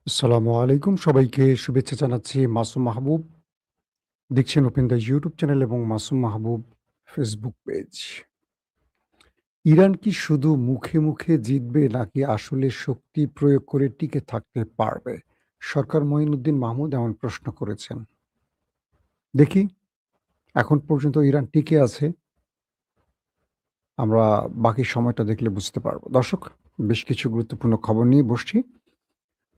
আসসালামু আলাইকুম। সবাইকে শুভেচ্ছা জানাচ্ছি। মাসুম মাহবুব। দেখছেন ওপেন দ্য ইউটিউব চ্যানেল এবং মাসুম মাহবুব ফেসবুক পেজ। ইরান কি শুধু মুখে, মুখে জিতবে নাকি আসলে শক্তি প্রয়োগ করে টিকে থাকতে পারবে? সরকার মঈনুদ্দিন মাহমুদ এমন প্রশ্ন করেছেন। দেখি এখন পর্যন্ত ইরান টিকে আছে। আমরা বাকি সময়টা দেখলে বুঝতে পারব। দর্শক, বেশ কিছু গুরুত্বপূর্ণ খবর নিয়ে বসছি।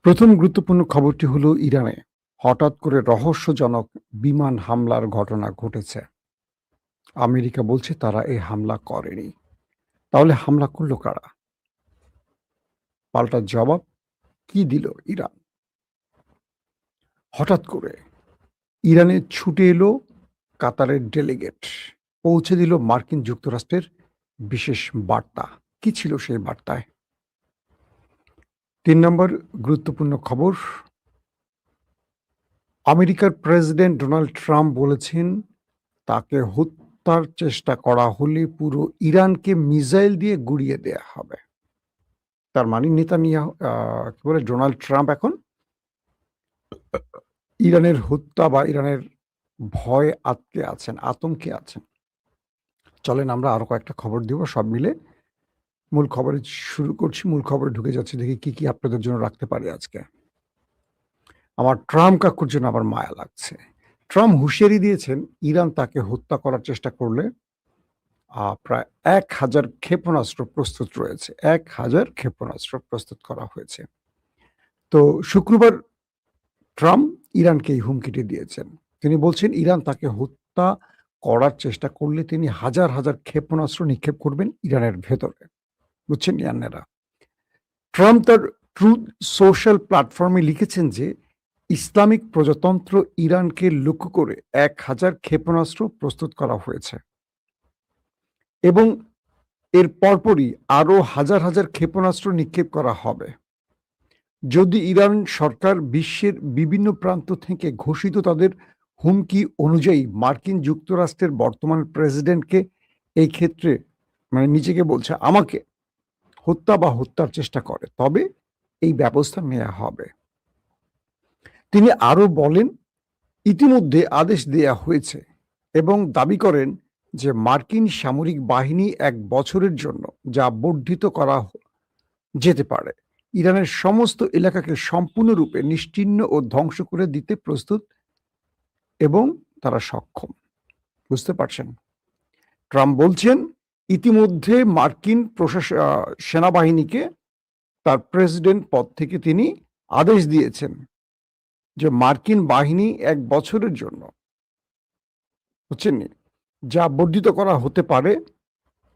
প্রথম গুরুত্বপূর্ণ খবরটি হলো ইরানে হঠাৎ করে রহস্যজনক বিমান হামলার ঘটনা ঘটেছে। আমেরিকা বলছে তারা এই হামলা করেনি। তাহলে হামলা করল কারা? পাল্টা জবাব কি দিল ইরান? হঠাৎ করে ইরানে ছুটে এলো কাতারের ডেলিগেট। পৌঁছে দিল মার্কিন যুক্তরাষ্ট্রের বিশেষ বার্তা। কি ছিল সেই বার্তায়? ৩ নম্বর গুরুত্বপূর্ণ খবর, আমেরিকার প্রেসিডেন্ট ডোনাল্ড ট্রাম্প বলেছেন তাকে হত্যার চেষ্টা করা হলে পুরো ইরানকে মিসাইল দিয়ে গুঁড়িয়ে দেয়া হবে। তার মানে নেতানিয়াহু কি বলে ডোনাল্ড ট্রাম্প এখন ইরানের হত্যা বা ইরানের ভয়ে আটকে আছেন, আতঙ্কে আছেন। চলেন আমরা আরো কয়েকটা খবর দিব সব মিলে। মূল খবরে শুরু করছি, মূল খবরে ঢুকে যাচ্ছি দেখি কি আপনাদের জন্য রাখতে পারি আজকে। আমার ট্রাম্প কাকুর জন্য আবার মায়া লাগছে। ট্রাম্প হুঁশিয়ারি দিয়েছেন ইরান তাকে হত্যা করার চেষ্টা করলে প্রায় ১,০০০ ক্ষেপণাস্ত্র প্রস্তুত রয়েছে। ১,০০০ ক্ষেপণাস্ত্র প্রস্তুত করা হয়েছে। তো শুক্রবার ট্রাম্প ইরানকে এই হুমকিটি দিয়েছেন। তিনি বলছেন ইরান তাকে হত্যা করার চেষ্টা করলে তিনি হাজার, হাজার ক্ষেপণাস্ত্র নিক্ষেপ করবেন ইরানের ভেতরে। বুঝছেন ইয়ান্নেরা? ট্রাম্প তার ট্রুথ সোশ্যাল প্ল্যাটফর্মে লিখেছেন যে ইসলামিক প্রজাতন্ত্র ইরানকে লক্ষ্য করে ১,০০০ ক্ষেপণাস্ত্র প্রস্তুত করা হয়েছে এবং এর পরপরই আরো হাজার, হাজার ক্ষেপণাস্ত্র নিক্ষেপ করা হবে। যদি ইরান সরকার বিশ্বের বিভিন্ন প্রান্ত থেকে ঘোষিত তাদের হুমকি অনুযায়ী মার্কিন যুক্তরাষ্ট্রের বর্তমান প্রেসিডেন্টকে এই ক্ষেত্রে মানে নিজেকে বলছে আমাকে হত্যা বা হত্যার চেষ্টা করে, তবে এই ব্যবস্থা নেওয়া হবে। তিনি আরো বলেন ইতিমধ্যে আদেশ দেয়া হয়েছে এবং দাবি করেন যে মার্কিন সামরিক বাহিনী ১ বছরের জন্য যা বর্ধিত করা যেতে পারে ইরানের সমস্ত এলাকাকে সম্পূর্ণরূপে নিশ্চিহ্ন ও ধ্বংস করে দিতে প্রস্তুত এবং তারা সক্ষম। বুঝতে পারছেন? ট্রাম্প বলছেন ইতিমধ্যে মার্কিন সেনাবাহিনীকে তার প্রেসিডেন্ট পদ থেকে তিনি আদেশ দিয়েছেন যে মার্কিন বাহিনী ১ বছরের জন্য, বুঝছেন, যা বর্ধিত করা হতে পারে,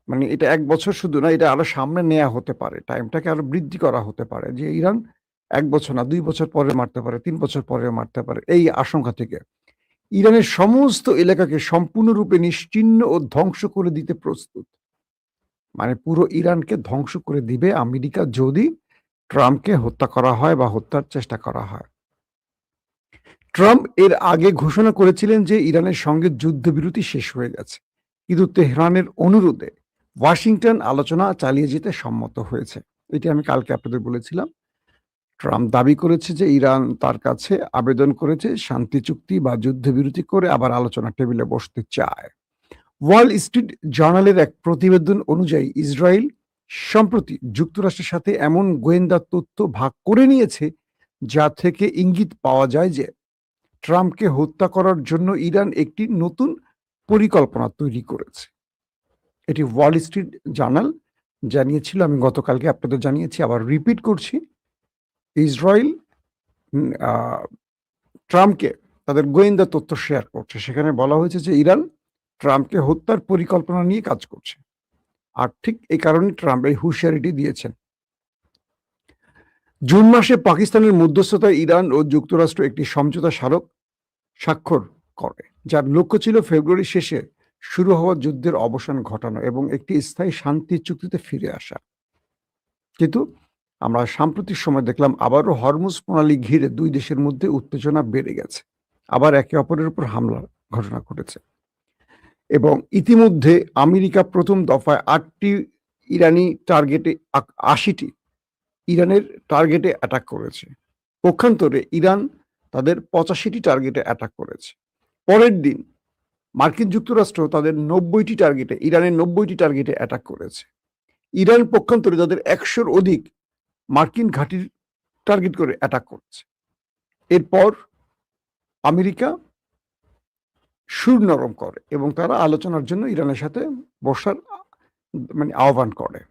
মানে এটা ১ বছর শুধু না, এটা আরো সামনে নেয়া হতে পারে, টাইমটাকে আরো বৃদ্ধি করা হতে পারে যে ইরান ১ বছর না ২ বছর পরে মারতে পারে, ৩ বছর পরে মারতে পারে। এই আশঙ্কা থেকে ইরানের সমস্ত এলাকাকে সম্পূর্ণরূপে নিশ্চিহ্ন ও ধ্বংস করে দিতে প্রস্তুত। মানে পুরো ইরানকে ধ্বংস করে দিবে আমেরিকা যদি ট্রাম্পকে হত্যা করা হয় বা হত্যার চেষ্টা করা হয়। ট্রাম্প এর আগে ঘোষণা করেছিলেন যে ইরানের সঙ্গে যুদ্ধবিরতি শেষ হয়ে গেছে, কিন্তু তেহরানের অনুরোধে ওয়াশিংটন আলোচনা চালিয়ে যেতে সম্মত হয়েছে। এটি আমি কালকে আপনাদের বলেছিলাম। ট্রাম্প দাবি করেছে যে ইরান তার কাছে আবেদন করেছে শান্তি চুক্তি বা যুদ্ধবিরতি করে আবার আলোচনা টেবিলে বসতে চায়। ওয়াল স্ট্রিট জার্নালের এক প্রতিবেদন অনুযায়ী ইসরায়েল সম্প্রতি যুক্তরাষ্ট্রের সাথে এমন গোয়েন্দা তথ্য ভাগ করে নিয়েছে যা থেকে ইঙ্গিত পাওয়া যায় যে ট্রাম্পকে হত্যা করার জন্য ইরান একটি নতুন পরিকল্পনা তৈরি করেছে। এটি ওয়াল স্ট্রিট জার্নাল জানিয়েছিল। আমি গতকালকে আপনাদের জানিয়েছি, আবার রিপিট করছি। ইসরায়েল ট্রাম্পকে তাদের গোয়েন্দা তথ্য শেয়ার করছে। সেখানে বলা হয়েছে যে ইরান ট্রাম্পকে হত্যার পরিকল্পনা নিয়ে কাজ করছে। আর ঠিক এই কারণে ট্রাম্প এই হুঁশিয়ারিটি দিয়েছেন। জুন মাসে পাকিস্তানের মধ্যস্থতায় ইরান ও যুক্তরাষ্ট্র একটি সমঝোতা স্বাক্ষর করে, যার লক্ষ্য ছিল ফেব্রুয়ারি শেষে শুরু হওয়া যুদ্ধের অবসান ঘটানো এবং একটি স্থায়ী শান্তি চুক্তিতে ফিরে আসা। কিন্তু আমরা সাম্প্রতিক সময় দেখলাম আবারও হরমুজ প্রণালী ঘিরে দুই দেশের মধ্যে উত্তেজনা বেড়ে গেছে, আবার একে অপরের উপর হামলার ঘটনা ঘটেছে এবং ইতিমধ্যে আমেরিকা প্রথম দফায় ৮টি ইরানি টার্গেটে ৮০টি ইরানের টার্গেটে অ্যাটাক করেছে। পক্ষান্তরে ইরান তাদের 85টি টার্গেটে অ্যাটাক করেছে। পরের দিন মার্কিন যুক্তরাষ্ট্র তাদের 90টি টার্গেটে, ইরানের 90টি টার্গেটে অ্যাটাক করেছে। ইরান পক্ষান্তরে তাদের 100-র অধিক মার্কিন ঘাঁটির টার্গেট করে অ্যাটাক করেছে। এরপর আমেরিকা সুর নরম করে এবং তারা আলোচনার জন্য ইরানের সাথে বসার আহ্বান করে।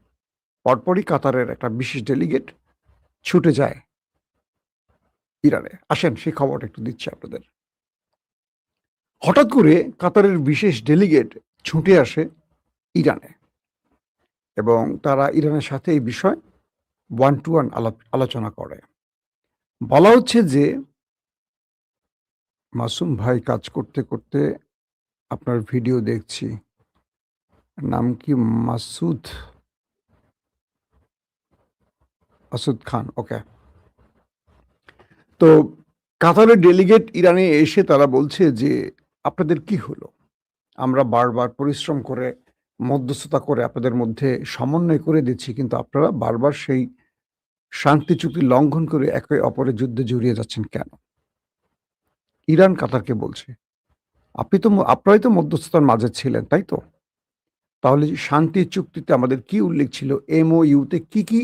পরপরই কাতারের একটা বিশেষ ডেলিগেট ছুটে যায় ইরানে। আসেন সেই খবরটা একটু দিচ্ছি আপনাদের। হঠাৎ করে কাতারের বিশেষ ডেলিগেট ছুটে আসে ইরানে এবং তারা ইরানের সাথে এই বিষয় 1-to-1 আলোচনা করে। বলা হচ্ছে যে মাসুম ভাই কাজ করতে করতে আপনার ভিডিও দেখছি, নাম কি? মাসুদ খান, ওকে। তো কাতারের ডেলিগেট ইরানে এসে তারা বলছে যে আপনাদের কি হলো? আমরা বারবার পরিশ্রম করে মধ্যস্থতা করে আপনাদের মধ্যে সমন্বয় করে দিচ্ছি, কিন্তু আপনারা বারবার সেই শান্তি চুক্তি লঙ্ঘন করে একে অপরের যুদ্ধে জড়িয়ে যাচ্ছেন কেন? ইরান কাতারকে বলছে আপনারাই তো মধ্যস্থতার মাঝে ছিলেন, তাই তো? তাহলে শান্তি চুক্তিতে আমাদের কি উল্লেখ ছিল? MOU-তে কি কি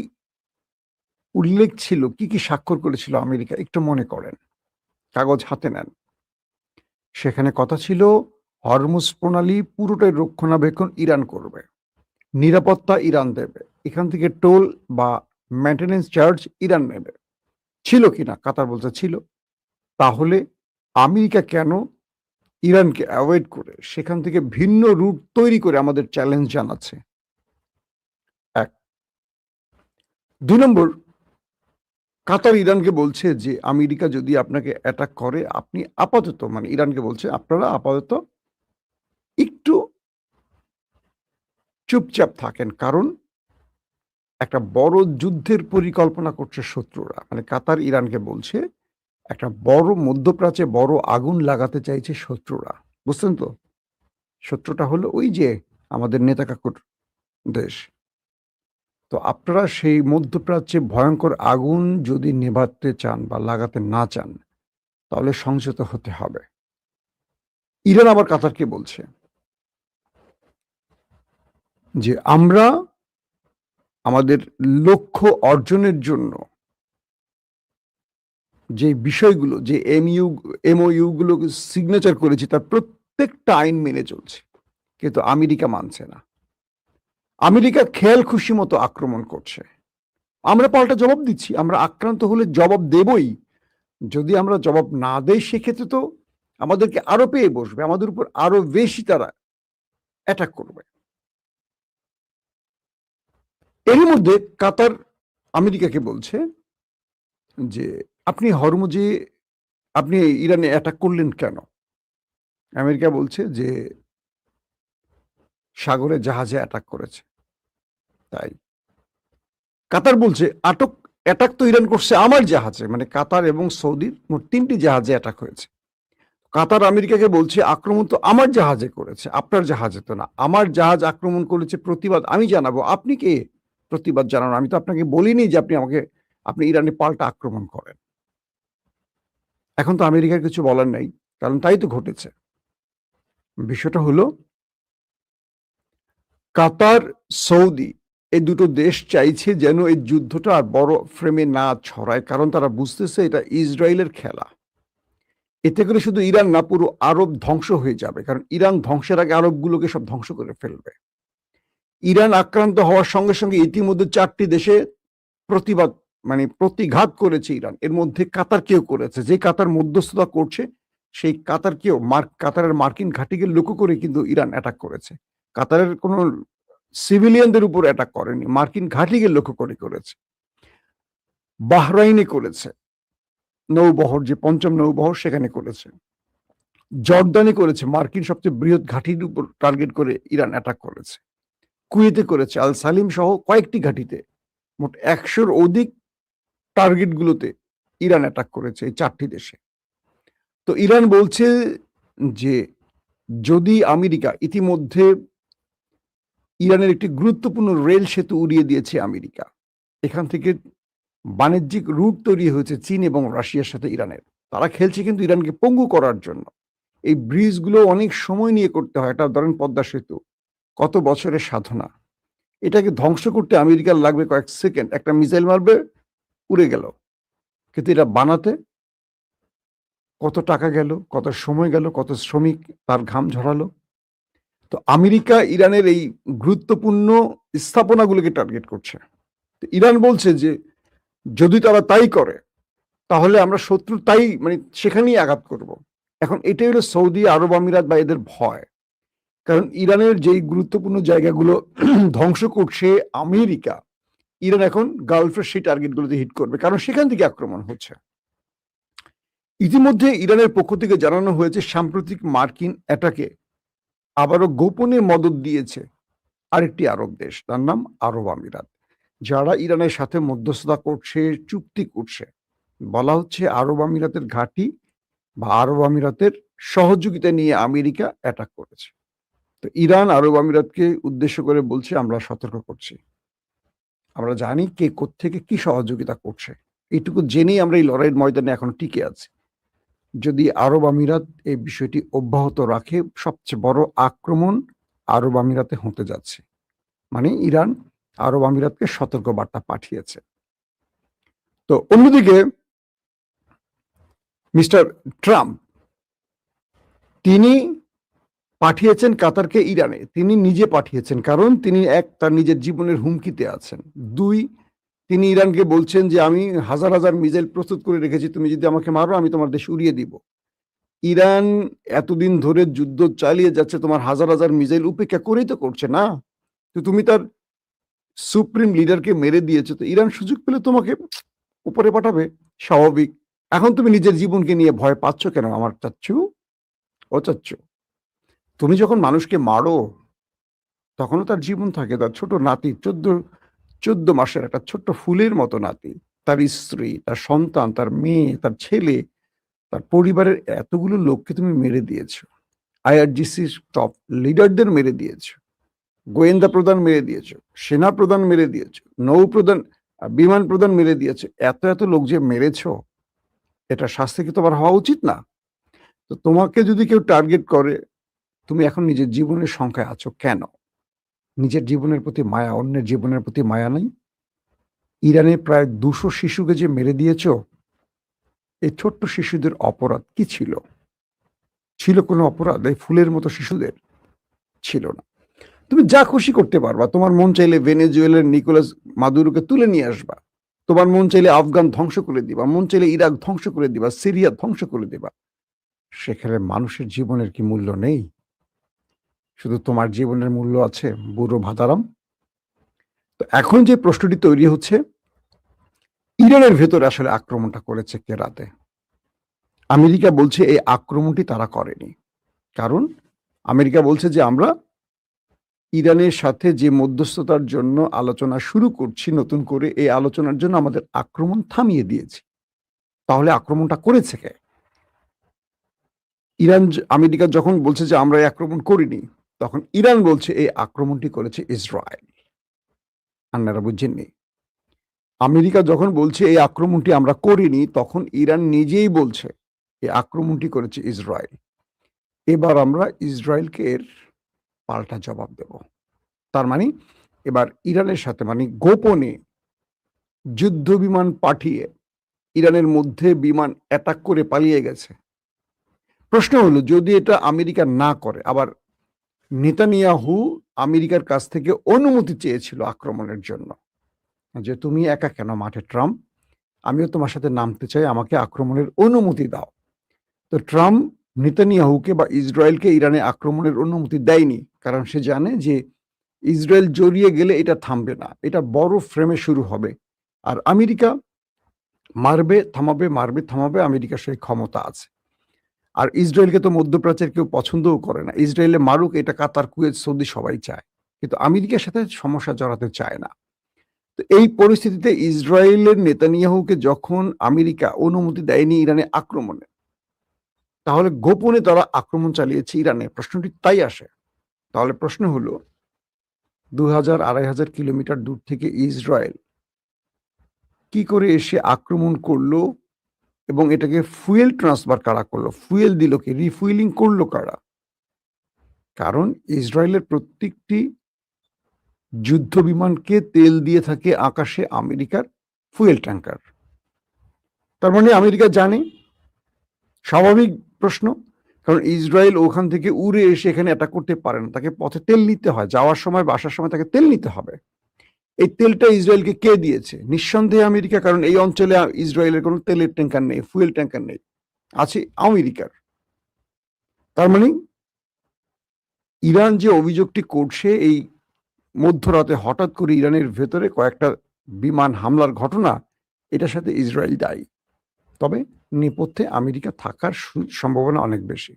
উল্লেখ ছিল, কি কি স্বাক্ষর করেছিল আমেরিকা? একটু মনে করেন, কাগজ হাতে নেন। সেখানে কথা ছিল হরমুজ প্রণালী পুরোটাই রক্ষণাবেক্ষণ ইরান করবে, নিরাপত্তা ইরান দেবে, এখান থেকে টোল বা মেইনটেনেন্স চার্জ ইরান নেবে। ছিল কিনা? কাতার বলছে ছিল। তাহলে আমেরিকা কেন ইরানকে অ্যাভয়েড করে সেখান থেকে ভিন্ন রুট তৈরি করে আমাদের চ্যালেঞ্জ জানাচ্ছে? 1। 2 নম্বর, কাতার ইরানকে বলছে যে আমেরিকা যদি আপনাকে অ্যাটাক করে আপনি আপাতত, ইরানকে বলছে আপনারা আপাতত একটু চুপচাপ থাকেন, কারণ একটা বড় যুদ্ধের পরিকল্পনা করছে শত্রুরা। কাতার ইরানকে বলছে একটা বড় মধ্যপ্রাচ্যে বড় আগুন লাগাতে চাইছে শত্রুরা। বুঝছেন তো? শত্রুটা হলো ওই যে আমাদের নেতা কাকুর দেশ। তো আপনারা সেই মধ্যপ্রাচ্যে ভয়ঙ্কর আগুন যদি নেভাতে চান বা লাগাতে না চান, তাহলে সংযত হতে হবে। ইরান আবার কাতারকে বলছে যে আমরা আমাদের লক্ষ্য অর্জনের জন্য যে বিষয়গুলো, যে MOU গুলো সিগনেচার করেছি তার প্রত্যেকটা আইন মেনে চলছে, কিন্তু আমেরিকা মানছে না। আমেরিকা খেয়াল খুশি মতো আক্রমণ করছে। আমরা পাল্টা জবাব দিচ্ছি, আমরা আক্রান্ত হলে জবাব দেবই। যদি আমরা জবাব না দেই সেক্ষেত্রে তো আমাদেরকে আরো পেয়ে বসবে, আমাদের উপর আরো বেশি তারা অ্যাটাক করবে। এরই মধ্যে কাতার আমেরিকাকে বলছে যে আপনি হরমুজে আপনি ইরানে অ্যাটাক করলেন কেন? আমেরিকা বলছে যে সাগরে জাহাজে অ্যাটাক করেছে তাই। কাতার বলছে অ্যাটাক তো ইরান করছে আমার জাহাজে, কাতার এবং সৌদির মোট 3টি জাহাজে অ্যাটাক হয়েছে। কাতার আমেরিকাকে বলছে আক্রমণ তো আমার জাহাজে করেছে, আপনার জাহাজে তো না। আমার জাহাজ আক্রমণ করেছে, প্রতিবাদ আমি জানাবো। আপনি কে প্রতিবাদ জানানো? আমি তো আপনাকে বলিনি যে আপনি ইরানে পাল্টা আক্রমণ করেন। এখন তো আমেরিকার কিছু বলার নাই, কারণ তাই তো ঘটেছে। বিষয়টা হলো কাতার, সৌদি এই দুটো দেশ চাইছে যেন এই যুদ্ধটা আর বড় ফ্রেমে না ছড়ায়, কারণ তারা বুঝতেছে এটা ইসরায়েলের খেলা। এতে করে শুধু ইরান না, পুরো আরব ধ্বংস হয়ে যাবে, কারণ ইরান ধ্বংসের আগে আরবগুলোকে সব ধ্বংস করে ফেলবে। ইরান আক্রান্ত হওয়ার সঙ্গে সঙ্গে ইতিমধ্যে 4টি দেশে প্রতিবাদ প্রতিঘাত করেছে ইরান। এর মধ্যে কাতারকেও করেছে। যে কাতার মধ্যস্থতা করছে সেই কাতারকেও কাতারের মার্কিন ঘাঁটিকে লক্ষ্য করে কিন্তু ইরান অ্যাটাক করেছে। কাতারের কোনো সিভিলিয়ানদের উপর অ্যাটাক করেনি, মার্কিন ঘাঁটিকে লক্ষ্য করে করেছে। বাহরাইনে করেছে, নৌবহর, যে 5ম নৌবহর সেখানে করেছে। জর্দানে করেছে, মার্কিন সবচেয়ে বৃহৎ ঘাঁটির উপর টার্গেট করে ইরান অ্যাটাক করেছে। কুয়েতে করেছে, আল সালিম সহ কয়েকটি ঘাঁটিতে মোট 100-র অধিক টার্গেটগুলোতে ইরান অ্যাটাক করেছে এই 4টি দেশে। তো ইরান বলছে যে যদি আমেরিকা, ইতিমধ্যে ইরানের একটি গুরুত্বপূর্ণ রেল সেতু উড়িয়ে দিয়েছে আমেরিকা, এখান থেকে বাণিজ্যিক রুট তৈরি হয়েছে চীন এবং রাশিয়ার সাথে ইরানের। তারা খেলছে কিন্তু ইরানকে পঙ্গু করার জন্য। এই ব্রিজগুলো অনেক সময় নিয়ে করতে হয়। এটা ধরেন পদ্মা সেতু, কত বছরের সাধনা। এটাকে ধ্বংস করতে আমেরিকার লাগবে কয়েক সেকেন্ড। একটা মিসাইল মারবে, উড়ে গেল। কিন্তু এটা বানাতে কত টাকা গেল, কত সময় গেল, কত শ্রমিক তার ঘাম ঝরালো। তো আমেরিকা ইরানের এই গুরুত্বপূর্ণ স্থাপনাগুলোকে টার্গেট করছে। তো ইরান বলছে যে যদি তারা তাই করে তাহলে আমরা শত্রু তাই মানে সেখানেই আঘাত করব। এখন এটাই হলো সৌদি আরব আমিরাত বা এদের ভয়। কারণ ইরানের যেই গুরুত্বপূর্ণ জায়গাগুলো ধ্বংস করছে আমেরিকা, ইরান এখন গালফের সেই টার্গেটগুলোতে হিট করবে, কারণ সেখান থেকে আক্রমণ হচ্ছে। ইতিমধ্যে ইরানের পক্ষ থেকে জানানো হয়েছে সাম্প্রতিক মার্কিন অ্যাটাকে আবারও গোপনে মদত দিয়েছে আরেকটি আরব দেশ, তার নাম আরব আমিরাত, যারা ইরানের সাথে মধ্যস্থতা করছে, চুক্তি করছে। বলা হচ্ছে আরব আমিরাতের ঘাঁটি বা আরব আমিরাতের সহযোগিতা নিয়ে আমেরিকা অ্যাটাক করেছে। তো ইরান আরব আমিরাতকে উদ্দেশ্য করে বলছে আমরা সতর্ক করছি, আমরা জানি কে কোত্থেকে কি সহযোগিতা করছে। এইটুকু জেনেই আমরা এই লড়াইয়ের ময়দানে এখনো টিকে আছি। যদি আরব আমিরাত এই বিষয়টি অব্যাহত রাখে, সবচেয়ে বড় আক্রমণ আরব আমিরাতে হতে যাচ্ছে। মানে ইরান আরব আমিরাতকে সতর্ক বার্তা পাঠিয়েছে। তো অন্যদিকে মিস্টার ট্রাম্প তিনি পাঠিয়েছেন কাতারকে ইরানে। তিনি নিজে পাঠিয়েছেন, কারণ তিনি এক তার নিজের জীবনের হুমকিতে আছেন। দুই, তিনি ইরানকে বলছেন যে আমি হাজার হাজার মিসাইল প্রস্তুত করে রেখেছি, তুমি যদি আমাকে মারো আমি তোমার দেশ উড়িয়ে দিব। ইরান এতদিন ধরে যুদ্ধ চালিয়ে যাচ্ছে, তোমার হাজার হাজার মিসাইল উপেক্ষা করেই তো করছে না। তো তুমি তার সুপ্রিম লিডারকে মেরে দিয়েছো, তো ইরান সুযোগ পেলে তোমাকে উপরে পাঠাবে, স্বাভাবিক। এখন তুমি নিজের জীবনকে নিয়ে ভয় পাচ্ছ কেন আমার চাচ্ছু? ও চাচ্ছু, তুমি যখন মানুষকে মারো তখনও তার জীবন থাকে। তার ছোট নাতি, 14 মাসের একটা ছোট্ট ফুলের মতো নাতি, তার স্ত্রী, তার সন্তান, তার মেয়ে, তার ছেলে, তার পরিবারের এতগুলো লোককে তুমি মেরে দিয়েছো। আইআরজিসির টপ লিডারদের মেরে দিয়েছো, গোয়েন্দা প্রধান মেরে দিয়েছো, সেনা প্রধান মেরে দিয়েছো, নৌ প্রধান, বিমান প্রধান মেরে দিয়েছো। এত এত লোক যে মেরেছো, এটা শাস্তি কি তোমার হওয়া উচিত না? তো তোমাকে যদি কেউ টার্গেট করে, তুমি এখন নিজের জীবনের সংখ্যায় আছো কেন? নিজের জীবনের প্রতি মায়া, অন্যের জীবনের প্রতি মায়া নাই? ইরানে প্রায় 200 শিশুকে যে মেরে দিয়েছ, এই ছোট্ট শিশুদের অপরাধ কি ছিল? ছিল কোনো অপরাধ এই ফুলের মতো শিশুদের? ছিল না। তুমি যা খুশি করতে পারবা। তোমার মন চাইলে ভেনেজুয়েলার নিকোলাস মাদুরোকে তুলে নিয়ে আসবা। তোমার মন চাইলে আফগান ধ্বংস করে দিবা, মন চাইলে ইরাক ধ্বংস করে দিবা, সিরিয়া ধ্বংস করে দিবা। সেখানে মানুষের জীবনের কি মূল্য নেই? শুধু তোমার জীবনের মূল্য আছে, বুড়ো ভাতারাম। তো এখন যে প্রশ্নটি তৈরি হচ্ছে, ইরানের ভেতরে আসলে আক্রমণটা করেছে কে রাতে? আমেরিকা বলছে এই আক্রমণটি তারা করেনি। কারণ আমেরিকা বলছে যে আমরা ইরানের সাথে যে মধ্যস্থতার জন্য আলোচনা শুরু করছি নতুন করে, এই আলোচনার জন্য আমাদের আক্রমণ থামিয়ে দিয়েছি। তাহলে আক্রমণটা করেছে কে? আমেরিকা যখন বলছে যে আমরা এই আক্রমণ করিনি, তখন ইরান বলছে এই আক্রমণটি করেছে ইসরায়েল। আপনারা বুঝছেননি? আমেরিকা যখন বলছে এই আক্রমণটি আমরা করিনি, তখন ইরান নিজেই বলছে এই আক্রমণটি করেছে ইসরায়েল। এবার আমরা ইসরায়েলকে এর পাল্টা জবাব দেব। তার মানে এবার ইরানের সাথে মানে গোপনে যুদ্ধ বিমান পাঠিয়ে ইরানের মধ্যে বিমান অ্যাটাক করে পালিয়ে গেছে। প্রশ্ন হলো, যদি এটা আমেরিকা না করে, আবার নেতানিয়াহু আমেরিকার কাছ থেকে অনুমতি চেয়েছিল আক্রমণের জন্য, যে তুমি একা কেন মাঠে ট্রাম্প, আমিও তোমার সাথে নামতে চাই, আমাকে আক্রমণের অনুমতি দাও। তো ট্রাম্প নেতানিয়াহুকে বা ইসরায়েলকে ইরানে আক্রমণের অনুমতি দেয়নি, কারণ সে জানে যে ইসরায়েল জড়িয়ে গেলে এটা থামবে না, এটা বড় ফ্রেমে শুরু হবে। আর আমেরিকা মারবে থামাবে, মারবে থামাবে, আমেরিকার সেই ক্ষমতা আছে। আর ইসরায়েলকে তো মধ্যপ্রাচ্যের কেউ পছন্দও করে না। ইসরায়েলে মারুক, এটা কাতার, কুয়েত, সৌদি সবাই চায়, কিন্তু আমেরিকার সাথে সমস্যা জড়াতে চায় না। তো এই পরিস্থিতিতে ইসরায়েলের নেতানিয়াহুকে যখন আমেরিকা অনুমতি দেয়নি ইরানে আক্রমণে, তাহলে গোপনে তারা আক্রমণ চালিয়েছে ইরানে। প্রশ্নটি তাই আসে। তাহলে প্রশ্ন হলো, 2000-2500 কিলোমিটার দূর থেকে ইসরায়েল কি করে এসে আক্রমণ করলো এবং এটাকে ফুয়েল ট্রান্সফার কারা করলো? ফুয়েল দিল কে? রিফুয়েলিং করলো কারা? কারণ ইসরায়েলের প্রত্যেকটি যুদ্ধ বিমানকে তেল দিয়ে থাকে আকাশে আমেরিকার ফুয়েল ট্যাঙ্কার। তার মানে আমেরিকা জানে, স্বাভাবিক প্রশ্ন, কারণ ইসরায়েল ওখান থেকে উড়ে এসে এখানে অ্যাটাক করতে পারে না, তাকে পথে তেল নিতে হয়, যাওয়ার সময় বা আসার সময় তাকে তেল নিতে হবে। এই তেলটা ইসরায়েলকে কে দিয়েছে? নিঃসন্দেহে আমেরিকা, কারণ এই অঞ্চলে ইসরায়েলের কোনো তেলের ট্যাঙ্কার নেই, ফুয়েল ট্যাঙ্কার নেই, আছে আমেরিকার। তার মানে ইরান যে অভিযোগটি করছে, এই মধ্যরাতে হঠাৎ করে ইরানের ভেতরে কয়েকটা বিমান হামলার ঘটনা, এটার সাথে ইসরায়েল দায়ী। তবে নেপথ্যে আমেরিকা থাকার সম্ভাবনা অনেক বেশি।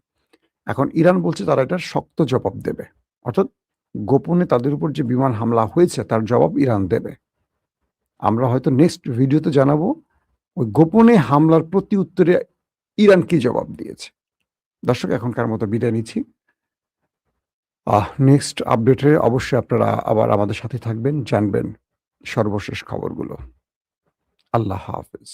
এখন ইরান বলছে তারা এটার শক্ত জবাব দেবে, অর্থাৎ গোপনে তাদের উপর যে বিমান হামলা হয়েছে তার জবাব ইরান দেবে। আমরা হয়তো নেক্সট ভিডিওতে জানাবো ওই গোপনে হামলার প্রতি উত্তরে ইরান কি জবাব দিয়েছে। দর্শক, এখনকার মতো বিদায় নিচ্ছি। নেক্সট আপডেটে অবশ্যই আপনারা আবার আমাদের সাথে থাকবেন, জানবেন সর্বশেষ খবরগুলো। আল্লাহ হাফেজ।